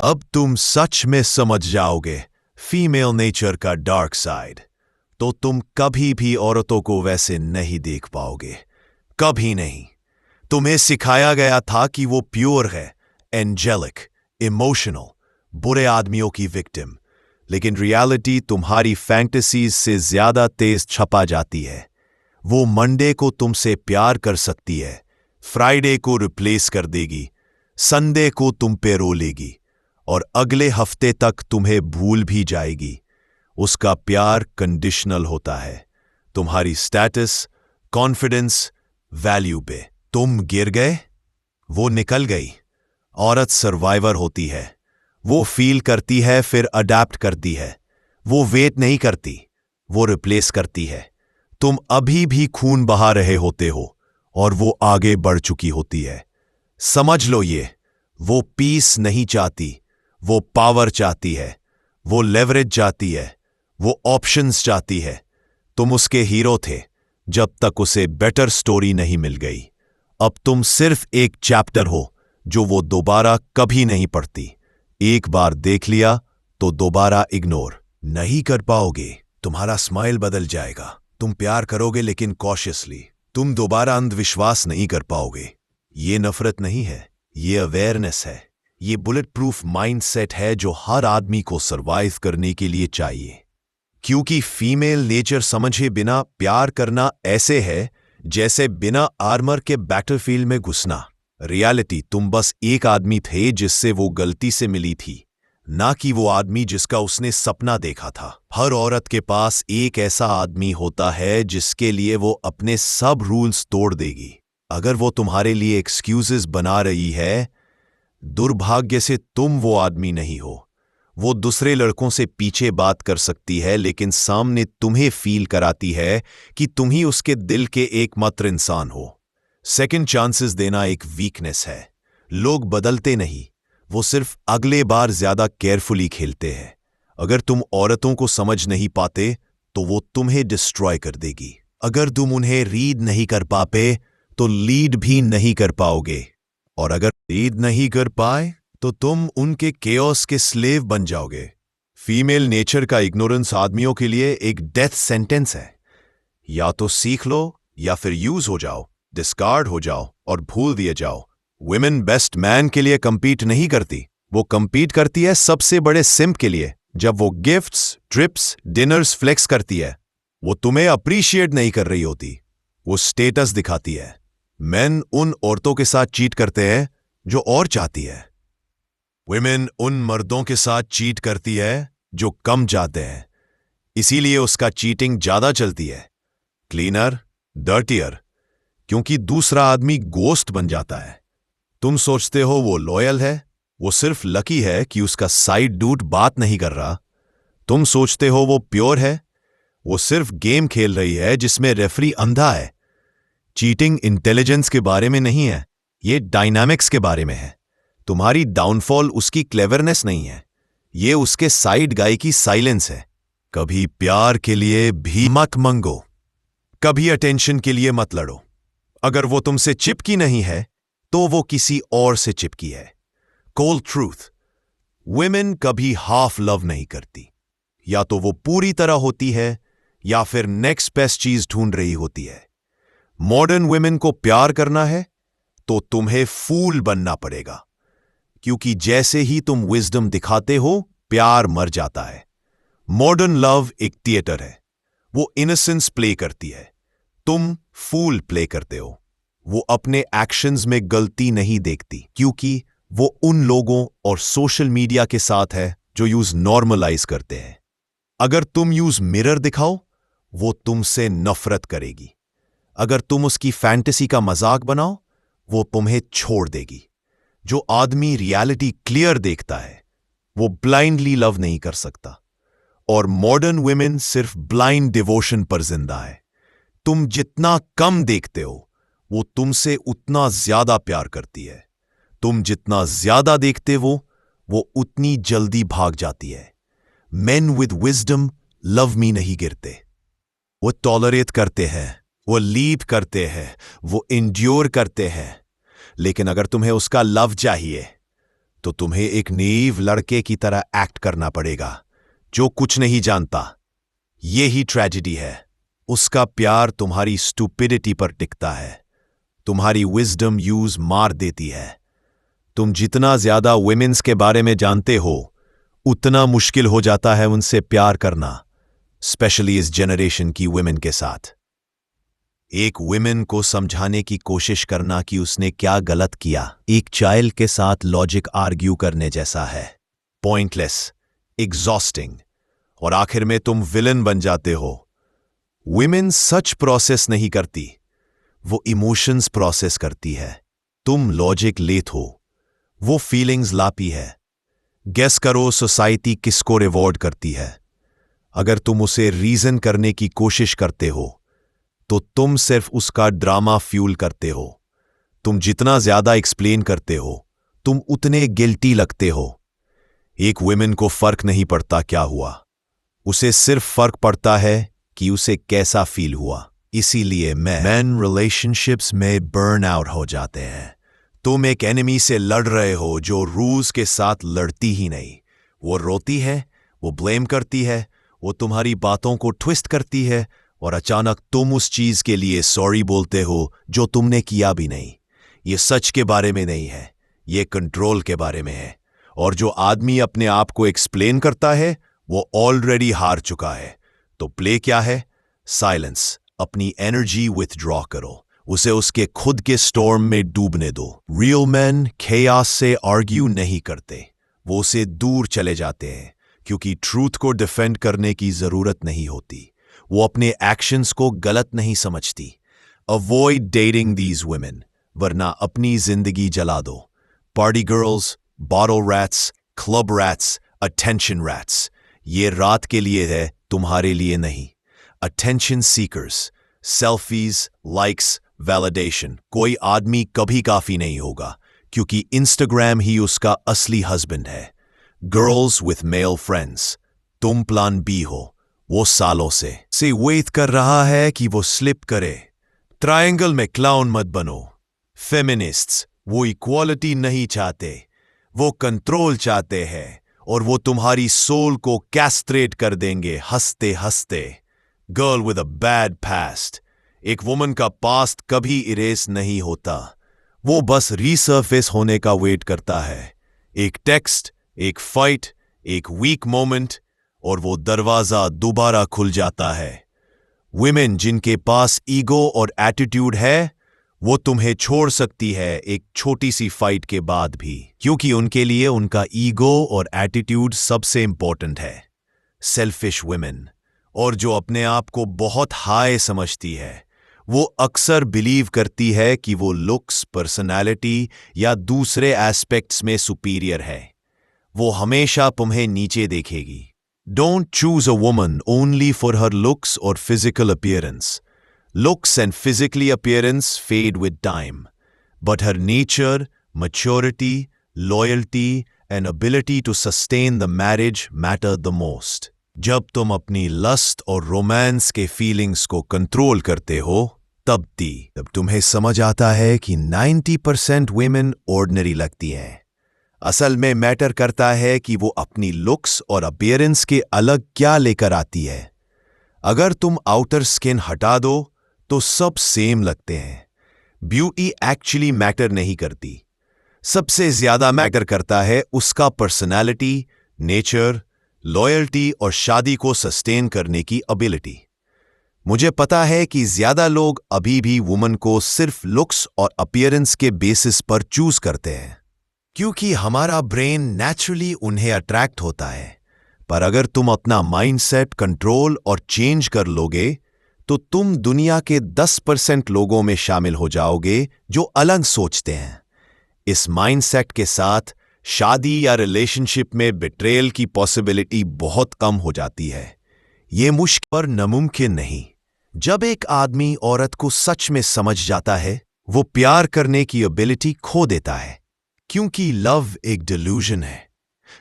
अब तुम सच में समझ जाओगे फीमेल नेचर का डार्क साइड। तो तुम कभी भी औरतों को वैसे नहीं देख पाओगे, कभी नहीं। तुम्हें सिखाया गया था कि वो प्योर है, एंजेलिक, इमोशनल, बुरे आदमियों की विक्टिम। लेकिन रियलिटी तुम्हारी फैंटेसीज से ज्यादा तेज छपा जाती है। वो मंडे को तुमसे प्यार कर सकती है, फ्राइडे को रिप्लेस कर देगी, संडे को तुम पे रो लेगी और अगले हफ्ते तक तुम्हें भूल भी जाएगी। उसका प्यार कंडीशनल होता है, तुम्हारी स्टेटस, कॉन्फिडेंस, वैल्यू पे। तुम गिर गए, वो निकल गई। औरत सर्वाइवर होती है, वो फील करती है फिर अडेप्ट करती है। वो वेट नहीं करती, वो रिप्लेस करती है। तुम अभी भी खून बहा रहे होते हो और वो आगे बढ़ चुकी होती है। समझ लो ये, वो पीस नहीं चाहती, वो पावर चाहती है, वो लेवरेज चाहती है, वो ऑप्शंस चाहती है। तुम उसके हीरो थे जब तक उसे बेटर स्टोरी नहीं मिल गई। अब तुम सिर्फ एक चैप्टर हो जो वो दोबारा कभी नहीं पढ़ती। एक बार देख लिया तो दोबारा इग्नोर नहीं कर पाओगे। तुम्हारा स्माइल बदल जाएगा, तुम प्यार करोगे लेकिन कॉशियसली। तुम दोबारा अंधविश्वास नहीं कर पाओगे। ये नफरत नहीं है, ये अवेयरनेस है। ये बुलेट प्रूफ माइंडसेट है जो हर आदमी को सरवाइव करने के लिए चाहिए। क्योंकि फीमेल नेचर समझे बिना प्यार करना ऐसे है जैसे बिना आर्मर के बैटलफील्ड में घुसना। रियलिटी, तुम बस एक आदमी थे जिससे वो गलती से मिली थी, ना कि वो आदमी जिसका उसने सपना देखा था। हर औरत के पास एक ऐसा आदमी होता है जिसके लिए वो अपने सब रूल्स तोड़ देगी। अगर वो तुम्हारे लिए एक्सक्यूजेस बना रही है, दुर्भाग्य से तुम वो आदमी नहीं हो। वो दूसरे लड़कों से पीछे बात कर सकती है लेकिन सामने तुम्हें फील कराती है कि तुम ही उसके दिल के एकमात्र इंसान हो। सेकंड चांसेस देना एक वीकनेस है। लोग बदलते नहीं, वो सिर्फ अगले बार ज्यादा केयरफुली खेलते हैं। अगर तुम औरतों को समझ नहीं पाते तो वो तुम्हें डिस्ट्रॉय कर देगी। अगर तुम उन्हें रीड नहीं कर पाते तो लीड भी नहीं कर पाओगे, और अगर रीड नहीं कर पाए तो तुम उनके केओस के स्लेव बन जाओगे। फीमेल नेचर का इग्नोरेंस आदमियों के लिए एक डेथ सेंटेंस है। या तो सीख लो या फिर यूज हो जाओ, डिस्कार्ड हो जाओ और भूल दिए जाओ। वुमेन बेस्ट मैन के लिए कंपीट नहीं करती, वो कंपीट करती है सबसे बड़े सिम्प के लिए। जब वो गिफ्ट्स, ट्रिप्स, डिनर्स फ्लेक्स करती है, वो तुम्हें अप्रिशिएट नहीं कर रही होती, वो स्टेटस दिखाती है। मेन उन औरतों के साथ चीट करते हैं जो और चाहती है। वुमेन उन मर्दों के साथ चीट करती है जो कम चाहते हैं, इसीलिए उसका चीटिंग ज्यादा चलती है। क्लीनर, डर्टियर, क्योंकि दूसरा आदमी गोस्ट बन जाता है। तुम सोचते हो वो लॉयल है, वो सिर्फ लकी है कि उसका साइड डूड बात नहीं कर रहा। तुम सोचते हो वो प्योर है, वो सिर्फ गेम खेल रही है जिसमें रेफरी अंधा है। चीटिंग इंटेलिजेंस के बारे में नहीं है, ये डायनामिक्स के बारे में है। तुम्हारी डाउनफॉल उसकी क्लेवरनेस नहीं है, ये उसके साइड गाय की साइलेंस है। कभी प्यार के लिए भी मत मंगो, कभी अटेंशन के लिए मत लड़ो। अगर वो तुमसे चिपकी नहीं है तो वो किसी और से चिपकी है। कोल्ड ट्रूथ, वुमेन कभी हाफ लव नहीं करती। या तो वो पूरी तरह होती है या फिर नेक्स्ट बेस्ट चीज ढूंढ रही होती है। मॉडर्न वुमेन को प्यार करना है तो तुम्हें फूल बनना पड़ेगा, क्योंकि जैसे ही तुम विजडम दिखाते हो, प्यार मर जाता है। मॉडर्न लव एक थिएटर है, वो इनोसेंस प्ले करती है, तुम फूल प्ले करते हो। वो अपने एक्शंस में गलती नहीं देखती, क्योंकि वो उन लोगों और सोशल मीडिया के साथ है जो यूज नॉर्मलाइज करते हैं। अगर तुम यूज मिरर दिखाओ, वो तुमसे नफरत करेगी। अगर तुम उसकी फैंटेसी का मजाक बनाओ, वो तुम्हें छोड़ देगी। जो आदमी रियलिटी क्लियर देखता है, वो ब्लाइंडली लव नहीं कर सकता। और मॉडर्न वुमेन सिर्फ ब्लाइंड डिवोशन पर जिंदा है। तुम जितना कम देखते हो, वो तुमसे उतना ज्यादा प्यार करती है। तुम जितना ज्यादा देखते हो, वो उतनी जल्दी भाग जाती है। Main with wisdom love me नहीं गिरते, वो टॉलरेट करते हैं, वो लीड करते हैं, वो इंड्योर करते हैं। लेकिन अगर तुम्हें उसका लव चाहिए तो तुम्हें एक नेईव लड़के की तरह एक्ट करना पड़ेगा जो कुछ नहीं जानता। ये ही ट्रेजेडी है। उसका प्यार तुम्हारी स्टूपिडिटी पर टिकता है, तुम्हारी विजडम यूज मार देती है। तुम जितना ज्यादा वुमेन्स के बारे में जानते हो उतना मुश्किल हो जाता है उनसे प्यार करना, स्पेशली इस जनरेशन की वुमेन के साथ। एक वुमेन को समझाने की कोशिश करना कि उसने क्या गलत किया एक चाइल्ड के साथ लॉजिक आर्ग्यू करने जैसा है। पॉइंटलेस, एग्जॉस्टिंग, और आखिर में तुम विलन बन जाते हो। वुमेन सच प्रोसेस नहीं करती, वो इमोशंस प्रोसेस करती है। तुम लॉजिक लेत हो, वो फीलिंग्स लाती है। गेस करो सोसाइटी किसको रिवॉर्ड करती है? अगर तुम उसे रीजन करने की कोशिश करते हो तो तुम सिर्फ उसका ड्रामा फ्यूल करते हो। तुम जितना ज्यादा एक्सप्लेन करते हो तुम उतने गिल्टी लगते हो। एक वुमेन को फर्क नहीं पड़ता क्या हुआ, उसे सिर्फ फर्क पड़ता है कि उसे कैसा फील हुआ। इसीलिए मैन रिलेशनशिप्स में बर्न आउट हो जाते हैं। तुम एक एनिमी से लड़ रहे हो जो रूल्स के साथ लड़ती ही नहीं। वो रोती है, वो ब्लेम करती है, वो तुम्हारी बातों को ट्विस्ट करती है, और अचानक तुम उस चीज के लिए सॉरी बोलते हो जो तुमने किया भी नहीं। ये सच के बारे में नहीं है, ये कंट्रोल के बारे में है। और जो आदमी अपने आप को एक्सप्लेन करता है वो ऑलरेडी हार चुका है। तो प्ले क्या है? साइलेंस। अपनी एनर्जी विथड्रॉ करो, उसे उसके खुद के स्टॉर्म में डूबने दो। रियल मैन केयास से आर्ग्यू नहीं करते, वो उसे दूर चले जाते हैं क्योंकि ट्रूथ को डिफेंड करने की जरूरत नहीं होती। वो अपने एक्शंस को गलत नहीं समझती। अवॉइड डेटिंग दीज वुमेन, वरना अपनी जिंदगी जला दो। Party girls, bottle rats, club rats, attention rats, ये रात के लिए है, तुम्हारे लिए नहीं। Attention seekers, selfies, likes, validation, कोई आदमी कभी काफी नहीं होगा क्योंकि इंस्टाग्राम ही उसका असली हस्बैंड है। गर्ल्स विथ मेल फ्रेंड्स, तुम प्लान बी हो। वो सालों से वेट कर रहा है कि वो स्लिप करे। ट्रायंगल में क्लाउन मत बनो। फेमिनिस्ट्स, वो इक्वालिटी नहीं चाहते, वो कंट्रोल चाहते हैं, और वो तुम्हारी सोल को कैस्ट्रेट कर देंगे हंसते हंसते। Girl with a bad past, एक वुमन का पास्ट कभी इरेज नहीं होता, वो बस रीसर्फेस होने का वेट करता है। एक टेक्स्ट, एक फाइट, एक वीक मोमेंट, और वो दरवाजा दोबारा खुल जाता है। विमेन जिनके पास ईगो और एटीट्यूड है वो तुम्हें छोड़ सकती है एक छोटी सी फाइट के बाद भी, क्योंकि उनके लिए उनका ईगो और एटीट्यूड सबसे इंपॉर्टेंट है। सेल्फिश विमेन, और जो अपने आप को बहुत हाई समझती है, वो अक्सर बिलीव करती है कि वो लुक्स, पर्सनालिटी या दूसरे एस्पेक्ट्स में सुपीरियर है। वो हमेशा तुम्हें नीचे देखेगी। Don't choose a woman only for her looks और physical appearance. Looks and physically appearance fade with time, but her nature, maturity, loyalty, and ability to sustain the marriage matter the most. जब तुम अपनी lust और romance के feelings को control करते हो तब तुम्हें समझ आता है कि 90% women ordinary लगती हैं। असल में मैटर करता है कि वो अपनी लुक्स और अपीयरेंस के अलग क्या लेकर आती है। अगर तुम आउटर स्किन हटा दो तो सब सेम लगते हैं। ब्यूटी एक्चुअली मैटर नहीं करती। सबसे ज्यादा मैटर करता है उसका पर्सनालिटी, नेचर, लॉयल्टी और शादी को सस्टेन करने की एबिलिटी। मुझे पता है कि ज्यादा लोग अभी भी वुमन को सिर्फ लुक्स और अपीयरेंस के बेसिस पर चूज करते हैं क्योंकि हमारा ब्रेन नेचुरली उन्हें अट्रैक्ट होता है। पर अगर तुम अपना माइंडसेट कंट्रोल और चेंज कर लोगे तो तुम दुनिया के 10% लोगों में शामिल हो जाओगे जो अलग सोचते हैं। इस माइंडसेट के साथ शादी या रिलेशनशिप में बिट्रेयल की पॉसिबिलिटी बहुत कम हो जाती है। ये मुश्किल पर नामुमकिन नहीं। जब एक आदमी औरत को सच में समझ जाता है वो प्यार करने की एबिलिटी खो देता है, क्योंकि लव एक डिल्यूजन है।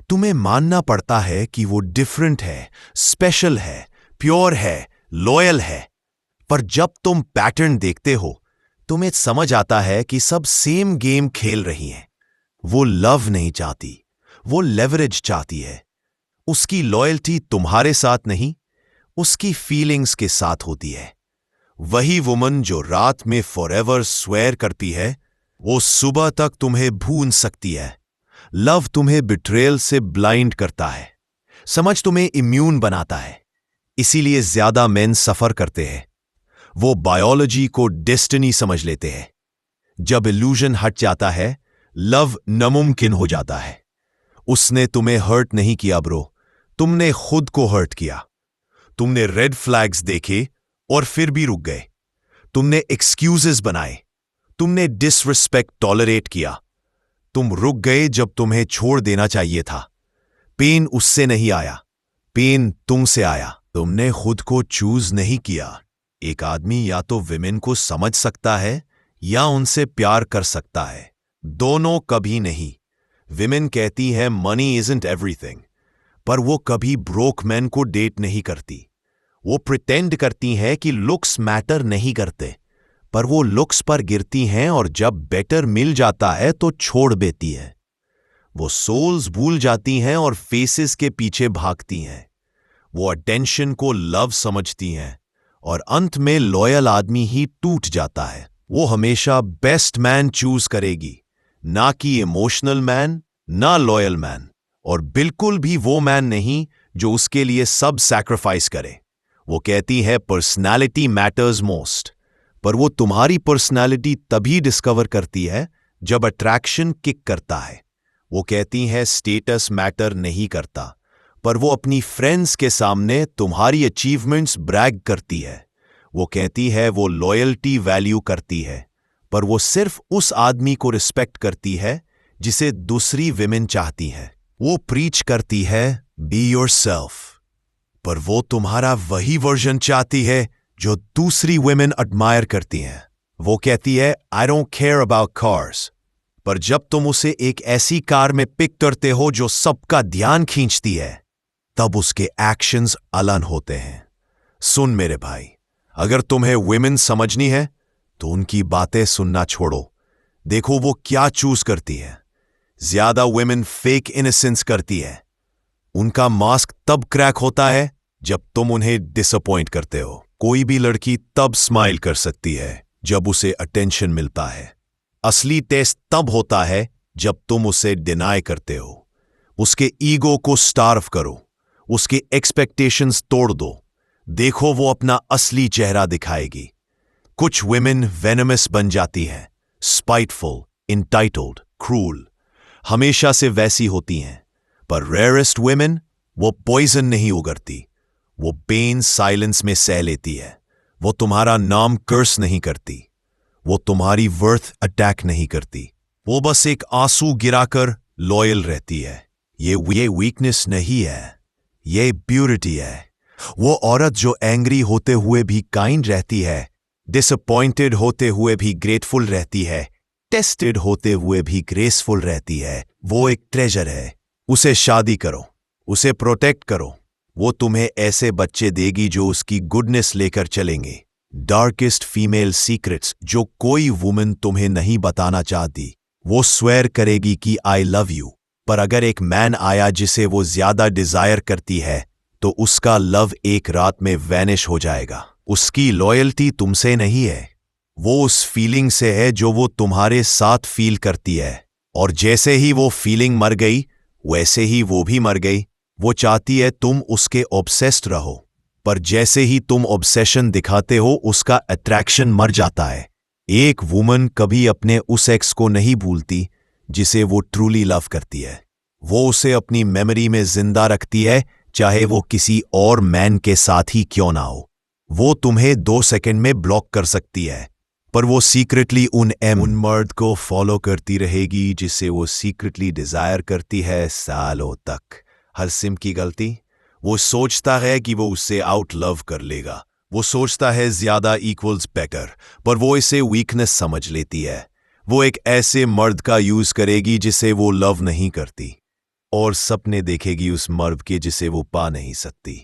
तुम्हें मानना पड़ता है कि वो डिफरेंट है, स्पेशल है, प्योर है, लॉयल है। पर जब तुम पैटर्न देखते हो तुम्हें समझ आता है कि सब सेम गेम खेल रही हैं। वो लव नहीं चाहती, वो लेवरेज चाहती है। उसकी लॉयल्टी तुम्हारे साथ नहीं, उसकी फीलिंग्स के साथ होती है। वही वुमन जो रात में फॉरएवर स्वेयर करती है, वो सुबह तक तुम्हें भून सकती है। लव तुम्हें बिट्रेयल से ब्लाइंड करता है, समझ तुम्हें इम्यून बनाता है। इसीलिए ज्यादा मेन सफर करते हैं। वो बायोलॉजी को डेस्टिनी समझ लेते हैं। जब इल्यूजन हट जाता है, लव नामुमकिन हो जाता है। उसने तुम्हें हर्ट नहीं किया ब्रो, तुमने खुद को हर्ट किया। तुमने रेड फ्लैग्स देखे और फिर भी रुक गए। तुमने एक्सक्यूजेस बनाए, तुमने डिसरिस्पेक्ट टॉलरेट किया। तुम रुक गए जब तुम्हें छोड़ देना चाहिए था। पेन उससे नहीं आया, पेन तुमसे आया। तुमने खुद को चूज नहीं किया। एक आदमी या तो विमेन को समझ सकता है या उनसे प्यार कर सकता है, दोनों कभी नहीं। विमेन कहती है मनी इजंट एवरीथिंग, पर वो कभी ब्रोक मैन को डेट नहीं करती। वो प्रिटेंड करती हैं कि लुक्स मैटर नहीं करते, पर वो लुक्स पर गिरती हैं और जब बेटर मिल जाता है तो छोड़ देती है। वो सोल्स भूल जाती हैं और फेसेस के पीछे भागती हैं। वो अटेंशन को लव समझती हैं और अंत में लॉयल आदमी ही टूट जाता है। वो हमेशा बेस्ट मैन चूज करेगी, ना कि इमोशनल मैन, ना लॉयल मैन, और बिल्कुल भी वो मैन नहीं जो उसके लिए सब सैक्रिफाइस करे। वो कहती है पर्सनालिटी मैटर्स मोस्ट, पर वो तुम्हारी पर्सनालिटी तभी डिस्कवर करती है जब अट्रैक्शन किक करता है। वो कहती है स्टेटस मैटर नहीं करता, पर वो अपनी फ्रेंड्स के सामने तुम्हारी अचीवमेंट्स ब्रैग करती है। वो कहती है वो लॉयल्टी वैल्यू करती है, पर वो सिर्फ उस आदमी को रिस्पेक्ट करती है जिसे दूसरी विमेन चाहती हैं। वो प्रीच करती है बी योरसेल्फ, पर वो तुम्हारा वही वर्जन चाहती है जो दूसरी विमेन एडमायर करती हैं। वो कहती है I don't care about cars, पर जब तुम उसे एक ऐसी कार में पिक करते हो जो सबका ध्यान खींचती है, तब उसके एक्शंस अलग होते हैं। सुन मेरे भाई, अगर तुम्हें विमेन समझनी है तो उनकी बातें सुनना छोड़ो। देखो वो क्या चूज करती है। ज्यादा विमेन फेक इनोसेंस करती है। उनका मास्क तब क्रैक होता है जब तुम उन्हें डिसअपॉइंट करते हो। कोई भी लड़की तब स्माइल कर सकती है जब उसे अटेंशन मिलता है। असली टेस्ट तब होता है जब तुम उसे डिनाई करते हो। उसके ईगो को स्टार्व करो, उसके एक्सपेक्टेशंस तोड़ दो। देखो वो अपना असली चेहरा दिखाएगी। कुछ विमेन वेनमस बन जाती हैं, स्पाइटफुल, इंटाइटल्ड, क्रूल, हमेशा से वैसी होती हैं। पर रेयरेस्ट विमेन वो पॉइजन नहीं उगरती, वो पेन साइलेंस में सह लेती है। वो तुम्हारा नाम कर्स नहीं करती, वो तुम्हारी वर्थ अटैक नहीं करती। वो बस एक आंसू गिराकर लॉयल रहती है। ये वीकनेस नहीं है, ये प्योरिटी है। वो औरत जो एंग्री होते हुए भी काइंड रहती है, डिसअपॉइंटेड होते हुए भी ग्रेटफुल रहती है, टेस्टेड होते हुए भी ग्रेसफुल रहती है, वो एक ट्रेजर है। उसे शादी करो, उसे प्रोटेक्ट करो। वो तुम्हें ऐसे बच्चे देगी जो उसकी गुडनेस लेकर चलेंगे। डार्केस्ट फीमेल सीक्रेट्स जो कोई वुमन तुम्हें नहीं बताना चाहती, वो स्वेयर करेगी कि आई लव यू। पर अगर एक मैन आया जिसे वो ज्यादा डिजायर करती है, तो उसका लव एक रात में वैनिश हो जाएगा। उसकी लॉयल्टी तुमसे नहीं है, वो उस फीलिंग से है जो वो तुम्हारे साथ फील करती है। और जैसे ही वो फीलिंग मर गई, वैसे ही वो भी मर गई। वो चाहती है तुम उसके ऑब्सेस्ड रहो, पर जैसे ही तुम ऑब्सेशन दिखाते हो, उसका अट्रैक्शन मर जाता है। एक वुमन कभी अपने उस एक्स को नहीं भूलती जिसे वो ट्रूली लव करती है। वो उसे अपनी मेमोरी में जिंदा रखती है, चाहे वो किसी और मैन के साथ ही क्यों ना हो। वो तुम्हें 2 सेकंड में ब्लॉक कर सकती है, पर वो सीक्रेटली उन मर्द को फॉलो करती रहेगी जिसे वो सीक्रेटली डिजायर करती है सालों तक। हर सिम की गलती, वो सोचता है कि वो उससे आउट लव कर लेगा। वो सोचता है ज्यादा इक्वल्स बेटर, पर वो इसे वीकनेस समझ लेती है। वो एक ऐसे मर्द का यूज करेगी जिसे वो लव नहीं करती, और सपने देखेगी उस मर्द के जिसे वो पा नहीं सकती।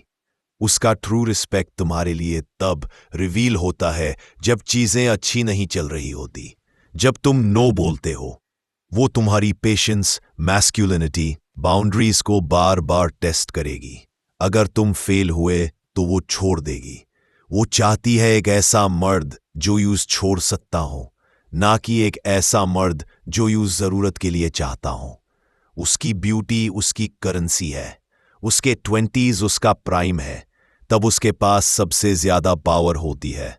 उसका ट्रू रिस्पेक्ट तुम्हारे लिए तब रिवील होता है जब चीजें अच्छी नहीं चल रही होती, जब तुम नो बोलते हो। वो तुम्हारी पेशेंस, मैस्कुलिनिटी, बाउंड्रीज को बार बार टेस्ट करेगी। अगर तुम फेल हुए तो वो छोड़ देगी। वो चाहती है एक ऐसा मर्द जो यूज छोड़ सकता हो, ना कि एक ऐसा मर्द जो यूज जरूरत के लिए चाहता हो। उसकी ब्यूटी उसकी करेंसी है। उसके 20s उसका प्राइम है, तब उसके पास सबसे ज्यादा पावर होती है।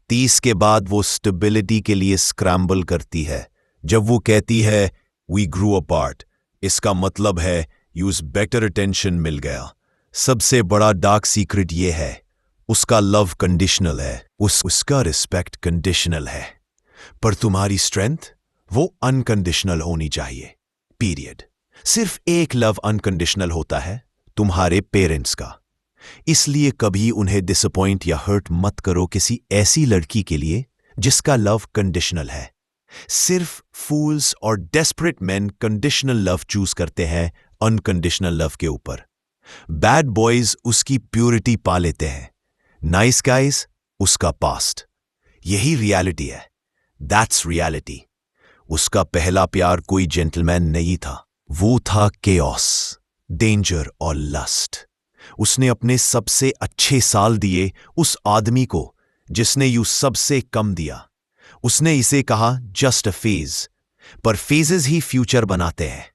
30 के बाद वो स्टेबिलिटी के लिए स्क्रैम्बल करती है। जब वो कहती है वी ग्रू अपार्ट, इसका मतलब है यूज बेटर अटेंशन मिल गया। सबसे बड़ा डार्क सीक्रेट ये है, उसका लव कंडीशनल है, उसका रिस्पेक्ट कंडीशनल है, पर तुम्हारी स्ट्रेंथ वो अनकंडीशनल होनी चाहिए। पीरियड। सिर्फ एक लव अनकंडीशनल होता है, तुम्हारे पेरेंट्स का। इसलिए कभी उन्हें डिसअपॉइंट या हर्ट मत करो किसी ऐसी लड़की के लिए जिसका लव कंडीशनल है। सिर्फ फूल्स और desperate man conditional love choose करते हैं अनकंडीशनल लव के ऊपर। बैड बॉयज उसकी प्योरिटी पा लेते हैं, नाइस गाइज उसका पास्ट। यही रियलिटी है। That's reality. उसका पहला प्यार कोई जेंटलमैन नहीं था, वो था केओस, डेंजर और लस्ट। उसने अपने सबसे अच्छे साल दिए उस आदमी को जिसने यू सबसे कम दिया। उसने इसे कहा जस्ट अ फेज, पर फेजेस ही फ्यूचर बनाते हैं।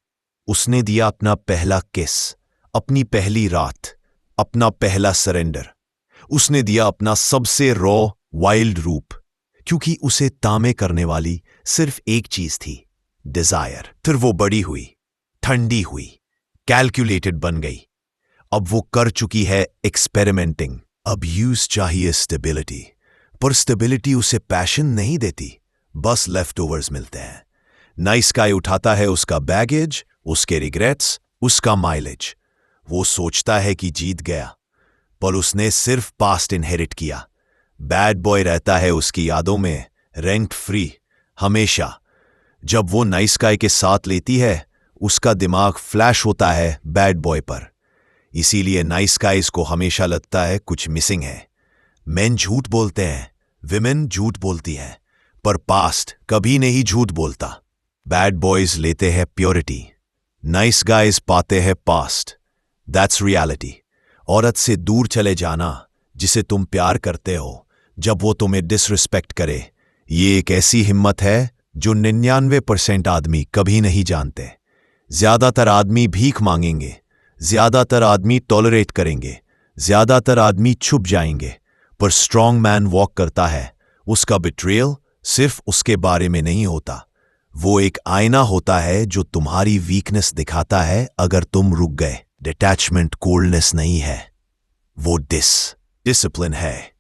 उसने दिया अपना पहला किस, अपनी पहली रात, अपना पहला सरेंडर। उसने दिया अपना सबसे रॉ वाइल्ड रूप, क्योंकि उसे तामे करने वाली सिर्फ एक चीज थी, डिजायर। फिर वो बड़ी हुई, ठंडी हुई, कैलकुलेटेड बन गई। अब वो कर चुकी है एक्सपेरिमेंटिंग। अब यूज चाहिए स्टेबिलिटी, पर स्टेबिलिटी उसे पैशन नहीं देती, बस लेफ्टओवर्स मिलते हैं। नाइस गाय उठाता है उसका बैगेज, उसके रिग्रेट्स, उसका माइलेज। वो सोचता है कि जीत गया, पर उसने सिर्फ पास्ट इनहेरिट किया। बैड बॉय रहता है उसकी यादों में, रेंट फ्री, हमेशा। जब वो नाइस गाय के साथ लेती है, उसका दिमाग फ्लैश होता है बैड बॉय पर। इसीलिए नाइस गाइज को हमेशा लगता है कुछ मिसिंग है। मेन झूठ बोलते हैं, विमेन झूठ बोलती हैं, पर पास्ट कभी नहीं झूठ बोलता। बैड बॉयज लेते हैं प्योरिटी, नाइस गाइज पाते हैं पास्ट। That's reality. औरत से दूर चले जाना जिसे तुम प्यार करते हो, जब वो तुम्हें डिसरिस्पेक्ट करे, ये एक ऐसी हिम्मत है जो 99% आदमी कभी नहीं जानते। ज्यादातर आदमी भीख मांगेंगे, ज्यादातर आदमी टॉलरेट करेंगे, ज्यादातर आदमी छुप जाएंगे, पर स्ट्रॉन्ग मैन वॉक करता है। उसका बिट्रेयल सिर्फ उसके बारे में नहीं होता, वो एक आईना होता है जो तुम्हारी वीकनेस दिखाता है अगर तुम रुक गए। डिटैचमेंट कोल्डनेस नहीं है, वो डिसिप्लिन है।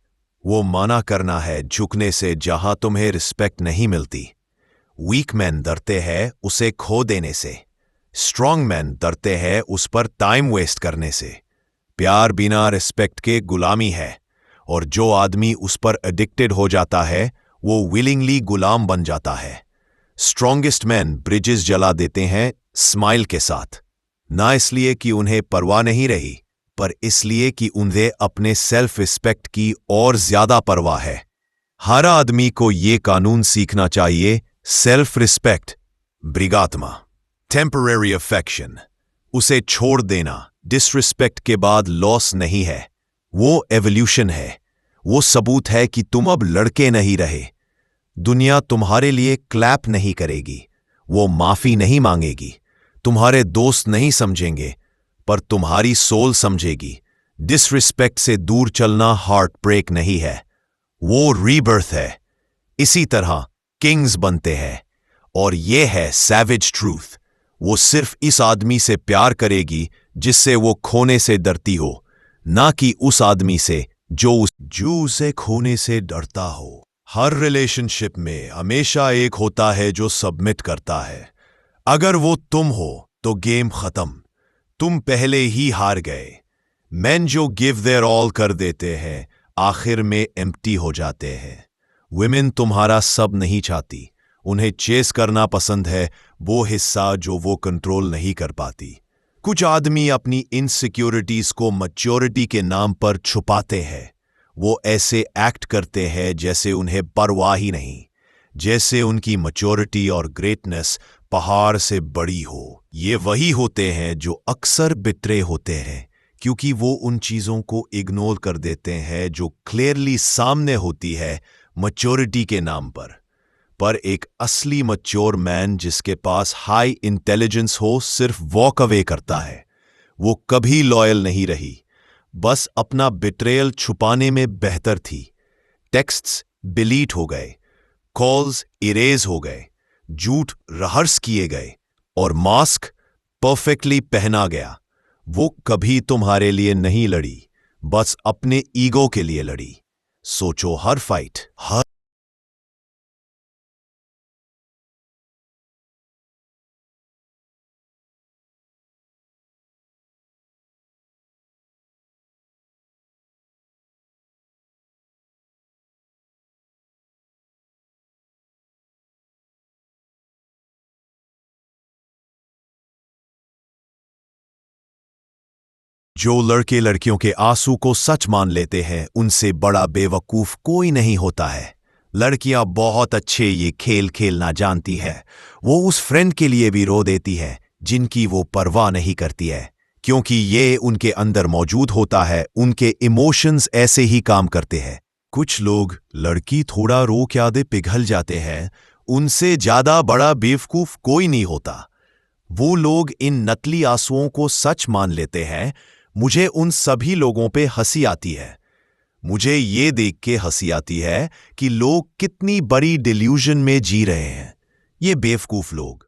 वो मना करना है झुकने से जहां तुम्हें रिस्पेक्ट नहीं मिलती। वीक मैन डरते हैं उसे खो देने से, स्ट्रॉन्ग मैन डरते हैं उस पर टाइम वेस्ट करने से। प्यार बिना रिस्पेक्ट के गुलामी है, और जो आदमी उस पर एडिक्टेड हो जाता है वो विलिंगली गुलाम बन जाता है। स्ट्रॉन्गेस्ट मैन ब्रिजेस जला देते हैं स्माइल के साथ, ना इसलिए कि उन्हें परवाह नहीं रही, पर इसलिए कि उन्हें अपने सेल्फ रिस्पेक्ट की और ज्यादा परवाह है। हर आदमी को ये कानून सीखना चाहिए, सेल्फ रिस्पेक्ट ब्रिगात्मा, टेम्पररी अफेक्शन। उसे छोड़ देना डिसरिस्पेक्ट के बाद लॉस नहीं है, वो एवोल्यूशन है। वो सबूत है कि तुम अब लड़के नहीं रहे। दुनिया तुम्हारे लिए क्लैप नहीं करेगी, वो माफी नहीं मांगेगी, तुम्हारे दोस्त नहीं समझेंगे, पर तुम्हारी सोल समझेगी। डिसरिस्पेक्ट से दूर चलना हार्ट ब्रेक नहीं है, वो रीबर्थ है। इसी तरह किंग्स बनते हैं, और ये है सैवेज ट्रूथ। वो सिर्फ इस आदमी से प्यार करेगी जिससे वो खोने से डरती हो, ना कि उस आदमी से जो उसे खोने से डरता हो। हर रिलेशनशिप में हमेशा एक होता है जो सबमिट करता है। अगर वो तुम हो तो गेम खत्म, तुम पहले ही हार गए। मैन जो गिव देयर ऑल कर देते हैं आखिर में एम्प्टी हो जाते हैं। विमेन तुम्हारा सब नहीं चाहती, उन्हें चेस करना पसंद है, वो हिस्सा जो वो कंट्रोल नहीं कर पाती। कुछ आदमी अपनी इनसिक्योरिटीज को मैच्योरिटी के नाम पर छुपाते हैं। वो ऐसे एक्ट करते हैं जैसे उन्हें परवाह ही नहीं, जैसे उनकी मैच्योरिटी और ग्रेटनेस पहाड़ से बड़ी हो। ये वही होते हैं जो अक्सर बिटरे होते हैं, क्योंकि वो उन चीज़ों को इग्नोर कर देते हैं जो क्लियरली सामने होती है मैच्योरिटी के नाम पर एक असली मैच्योर मैन जिसके पास हाई इंटेलिजेंस हो सिर्फ वॉक अवे करता है। वो कभी लॉयल नहीं रही, बस अपना बिट्रेयल छुपाने में बेहतर थी। टेक्स्ट्स डिलीट हो गए, कॉल्स इरेज हो गए, झूठ रिहर्स किए गए और मास्क परफेक्टली पहना गया। वो कभी तुम्हारे लिए नहीं लड़ी, बस अपने ईगो के लिए लड़ी। सोचो, हर फाइट, हर जो लड़के लड़कियों के आंसू को सच मान लेते हैं उनसे बड़ा बेवकूफ कोई नहीं होता है। लड़कियां बहुत अच्छे ये खेल खेलना जानती है। वो उस फ्रेंड के लिए भी रो देती है जिनकी वो परवाह नहीं करती है, क्योंकि ये उनके अंदर मौजूद होता है। उनके इमोशंस ऐसे ही काम करते हैं। कुछ लोग लड़की थोड़ा रो के आधे पिघल जाते हैं, उनसे ज्यादा बड़ा बेवकूफ कोई नहीं होता। वो लोग इन नकली आंसुओं को सच मान लेते हैं। मुझे उन सभी लोगों पे हंसी आती है। मुझे ये देख के हंसी आती है कि लोग कितनी बड़ी डिल्यूजन में जी रहे हैं। ये बेवकूफ लोग